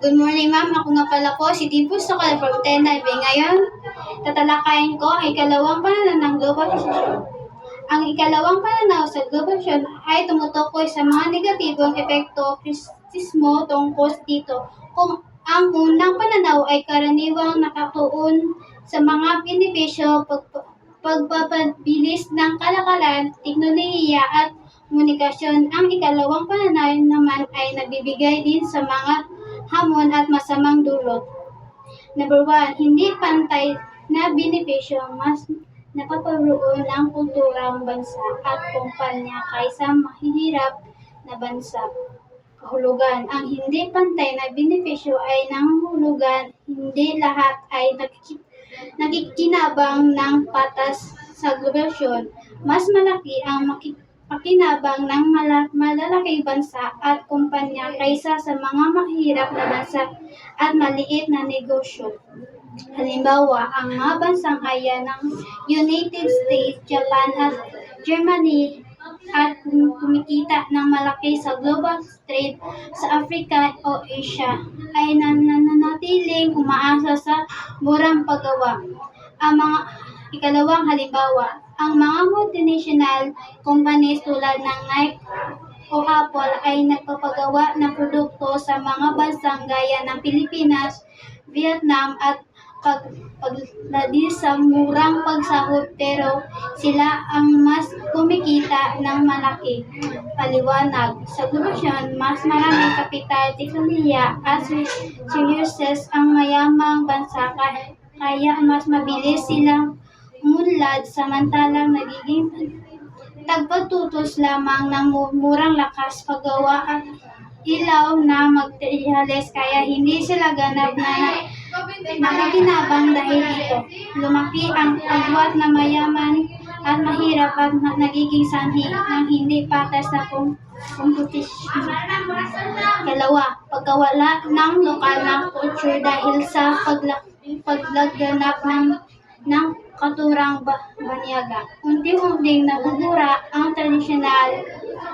Good morning, ma'am. Ako nga pala po si Tipu Sokal from Tenaybe. Ngayon, tatalakayin ko ang ikalawang pananaw ng globalisasyon. Ang ikalawang pananaw sa globalisasyon ay tumutukoy sa mga negatibong epekto kritisismo tungkol dito. Kung ang unang pananaw ay karaniwang nakatuon sa mga benepisyo, pagpapabilis ng kalakalan, teknolohiya at komunikasyon, ang ikalawang pananaw naman ay nagbibigay din sa mga hamon at masamang dulot. Number 1, hindi pantay na benepisyo mas napaparoon ng kulturang bansa at kumpanya kaysa mahihirap na bansa. Kahulugan. Ang hindi pantay na benepisyo ay nangangahulugan hindi lahat ay nakikinabang ng patas sa globalisasyon. Mas malaki ang pakinabang ng malalaking bansa at kumpanya kaysa sa mga mahirap na bansa at maliit na negosyo. Halimbawa, ang mga bansang gaya ng United States, Japan at Germany at kumikita ng malaki sa global trade sa Africa o Asia ay nananatiling umaasa sa murang paggawa. Ang mga ikalawang halimbawa, ang mga multinational companies tulad ng Nike o Apple ay nagpapagawa ng produkto sa mga bansang gaya ng Pilipinas, Vietnam at pagladi sa murang pagsahod pero sila ang mas kumikita ng malaki. Paliwanag, sa globalisasyon, mas maraming kapital, teknolohiya at resources ang mayamang bansa kaya mas mabilis silang umunlad samantalang nagiging tagpatutos lamang ng murang lakas paggawa at ilaw na materyales kaya hindi sila ganap na nakikinabang dahil dito. Lumaki ang agwat na mayaman at mahirap at nagiging sanhi ng hindi patas na kompetisyon. Kalawa, pagkawala ng lokal na culture dahil sa paglaganap ng katurang banyaga. Unti-unting nabubura ang tradisyonal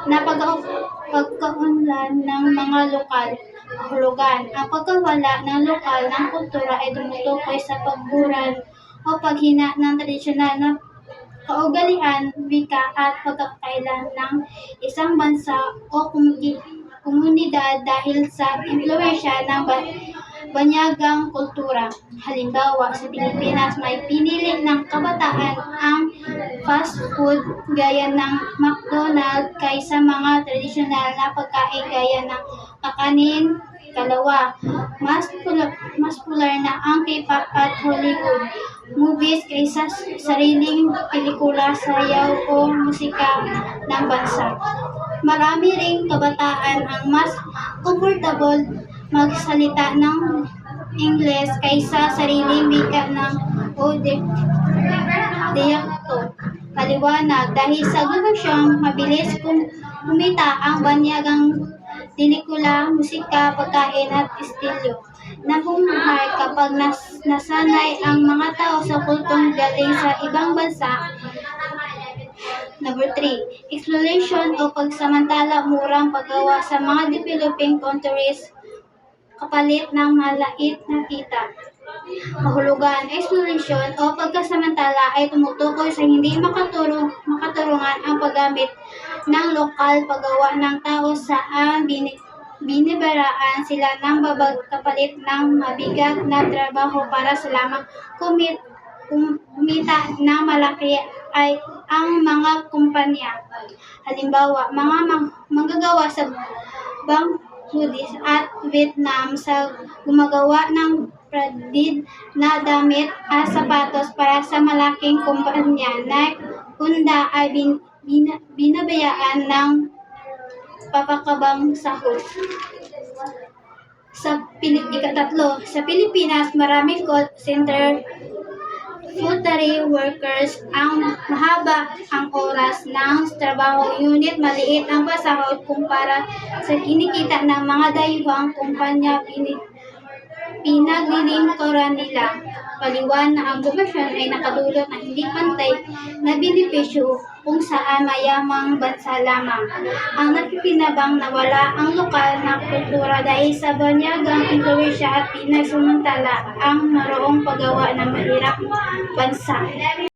na pagkaunlad ng mga lokal kahulugan. Ang pagkawala ng lokal ng kultura ay tumutukoy sa pagburan o paghina ng tradisyonal na kaugalian, wika at pagkakailan ng isang bansa o komunidad dahil sa impluwensya ng banyagang kultura. Halimbawa, sa Pilipinas may pinili ng kabataan ang fast food gaya ng McDonald's kaysa mga tradisyonal na pagkain gaya ng kakanin. Kalawa, mas popular na ang K-pop at Hollywood movies kaysa sariling pelikula, sayaw o musika ng bansa. Marami ring kabataan ang mas comfortable magsalita ng Ingles kaysa sariling wika ng diyalekto. Paliwanag, dahil sa globalisasyon, mabilis kumita ang banyagang pelikula, musika, pagkain at estilo na bumuhay kapag nasanay ang mga tao sa kultong galing sa ibang bansa. Number 3, exploitation o pagsamantala murang paggawa sa mga developing countries kapalit ng malait na kita. Kahulugan, exploitation o pagkasamantala ay tumutukoy sa hindi makaturungan ang paggamit ng lokal paggawa ng tao saan binibaraan sila ng babag kapalit ng mabigat na trabaho para sa lamang kumita ng malaki ay ang mga kumpanya. Halimbawa, mga manggagawa sa Bangladesh at Vietnam sa gumagawa ng branded na damit at sapatos para sa malaking kumpanya na Honda ay binabayaan ng papakabang sahod. Ikatatlo, sa Pilipinas, maraming call center factory workers ang mahaba ang oras ng trabaho, ngunit maliit ang pasahod kumpara sa kinikita ng mga dayuhang kumpanya. pinaglilingkuran nila. Paliwan na ang gobernasyon ay nakadulot ng hindi pantay na benepisyo kung saan mayamang bansa lamang ang nakikinabang na wala ang lokal na kultura dahil sa banyagang impluwensya at pinagsamantala ang naroong paggawa ng mahirap bansa.